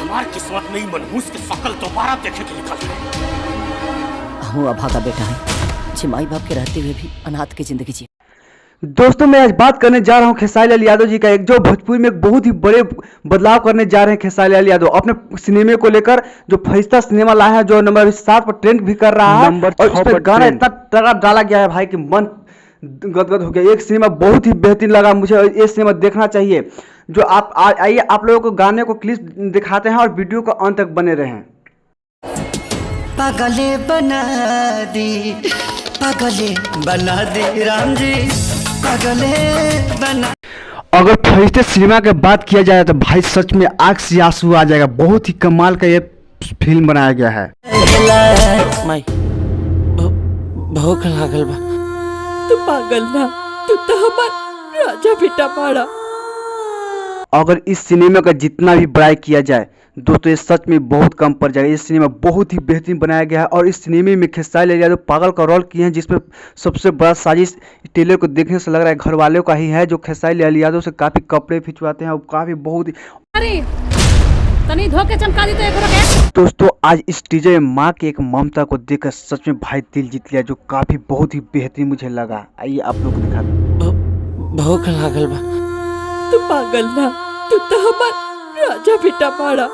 हमार किस्मत में ही मनहूस के शकल दोबारा देखे के निकल गए। हम अभागा बेटा है जी, माई बाप के रहते हुए भी अनाथ की जिंदगी जी। दोस्तों मैं आज बात करने जा रहा हूं खेसारी लाल यादव जी का, एक जो भोजपुरी में एक बहुत ही बड़े बदलाव करने जा रहे हैं खेसारी लाल यादव अपने सिनेमे को लेकर। जो फरिश्ता सिनेमा लाया है, जो नंबर 7 पर ट्रेंड भी कर रहा है, और इस पर गाना इतना तगड़ा डाला गया है भाई कि मन गदगद हो गया। एक सिनेमा बहुत ही बेहतरीन लगा मुझे, ये सिनेमा देखना चाहिए। जो आप आइए आप लोगों को गाने को क्लिप दिखाते हैं और वीडियो को अंत तक बने रहें। पागले बना दी, पागले बना दी राम जी, पागले बना। अगर फरिश्ते सिनेमा की बात किया जाए तो भाई सच में आंख से आंसू आ जाएगा। बहुत ही कमाल का ये फिल्म बनाया गया है। माई भूख लागल बा। तू पागल ना, तू तो हमार राजा बेटा पाड़ा। अगर इस सिनेमा का जितना भी बड़ाई किया जाए दोस्तों, ये सच में बहुत कम पड़ जाएगा। ये सिनेमा बहुत ही बेहतरीन बनाया गया है और इस सिनेमे में खेसारी लाल यादव पागल का रोल किए हैं, जिसमें सबसे बड़ा साजिश ट्रेलर को देखने से लग रहा है घर वालों का ही है, जो खेसारी लाल यादव से काफी कपड़े खिंचवाते हैं और काफी बहुत ही तनी धोके चमका दी तो एक के। दोस्तों आज इस टीजर में माँ की एक ममता को देखकर सच में भाई दिल जीत लिया, जो काफी बहुत ही बेहतरीन मुझे लगा। आइए आप लोग को दिखा दो। भूख लागल बा। तू पागल ना, तू तो हमार राजा बेटा पाड़ा।